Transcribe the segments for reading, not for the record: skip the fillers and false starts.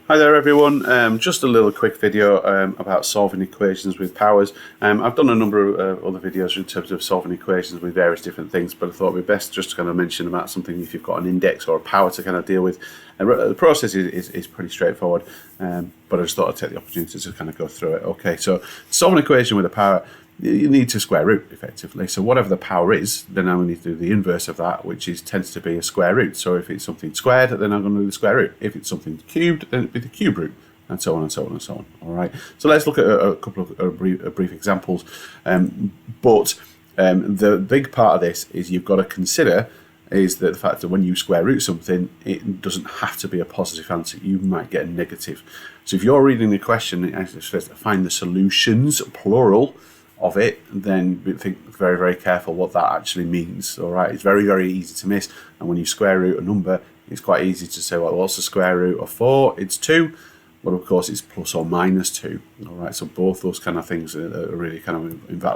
Hi there everyone, just a little quick video about solving equations with powers. I've done a number of other videos in terms of solving equations with various different things, but I thought it'd be best just to kind of mention about something if you've got an index or a power to kind of deal with. The process is pretty straightforward, but I just thought I'd take the opportunity to kind of go through it. Okay, so to solve an equation with a power, you need to square root effectively. So whatever the power is, then I need to do the inverse of that, which tends to be a square root. So if it's something squared, then I'm going to do the square root. If it's something cubed, then it'll be the cube root, and so on and so on and so on. All right. So let's look at a couple of brief examples. The big part of this is you've got to consider is that the fact that when you square root something, it doesn't have to be a positive answer. You might get a negative. So if you're reading the question, it actually says find the solutions, plural, of it, then think very, very careful what that actually means. All right, it's very, very easy to miss. And when you square root a number, it's quite easy to say, well, what's the square root of 4? It's 2. Well, of course, it's plus or minus 2. All right, so both those kind of things are really kind of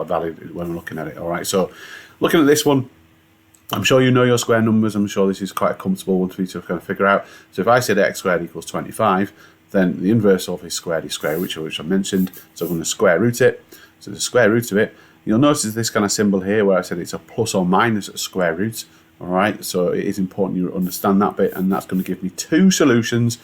valid when we're looking at it. All right, so looking at this one, I'm sure you know your square numbers. I'm sure this is quite a comfortable one for you to kind of figure out. So if I said x squared equals 25, then the inverse of is square root, which I mentioned. So I'm going to square root it. So the square root of it, you'll notice this kind of symbol here where I said it's a plus or minus a square root. All right, so it is important you understand that bit, and that's going to give me two solutions,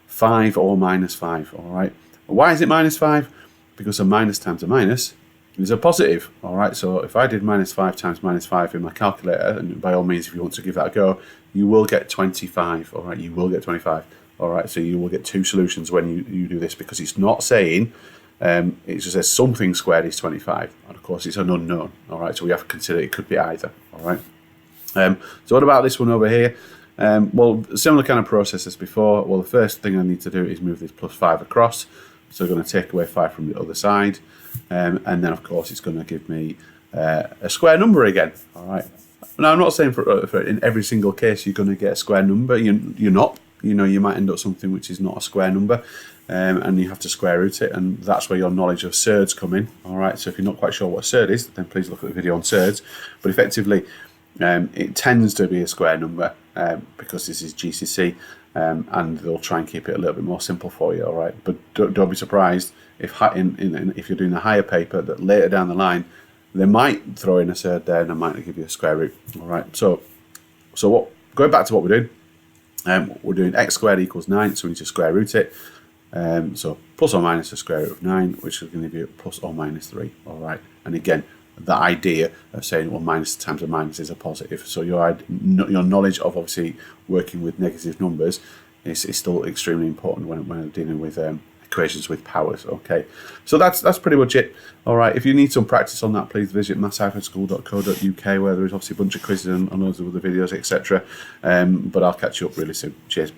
5 or minus 5. All right, why is it minus 5? Because a minus times a minus is a positive. All right, so if I did minus 5 times minus 5 in my calculator, and by all means, if you want to give that a go, you will get 25. All right, you will get 25. All right, so you will get two solutions when you do this, because it's not saying. It just says something squared is 25, and of course it's an unknown. All right, so we have to consider it could be either. All right. So what about this one over here? Well, similar kind of process as before. Well, the first thing I need to do is move this plus 5 across. So we're going to take away 5 from the other side, and then of course it's going to give me a square number again. All right. Now I'm not saying for in every single case you're going to get a square number. You're not. You know, you might end up something which is not a square number, and you have to square root it, and that's where your knowledge of surds come in. All right, so if you're not quite sure what a surd is, then please look at the video on surds. But effectively, it tends to be a square number because this is GCSE, and they'll try and keep it a little bit more simple for you. All right, but don't be surprised if if you're doing a higher paper that later down the line they might throw in a surd there and they might give you a square root. All right, so going back to what we're doing x squared equals 9, so we need to square root it. So plus or minus the square root of 9, which is going to give you plus or minus 3. All right, and again, the idea of saying, well, minus times a minus is a positive. So your knowledge of obviously working with negative numbers is still extremely important when dealing with equations with powers. Okay, so that's pretty much it. All right, if you need some practice on that, please visit maths-school.co.uk, where there is obviously a bunch of quizzes and loads of other videos, etc. But I'll catch you up really soon. Cheers.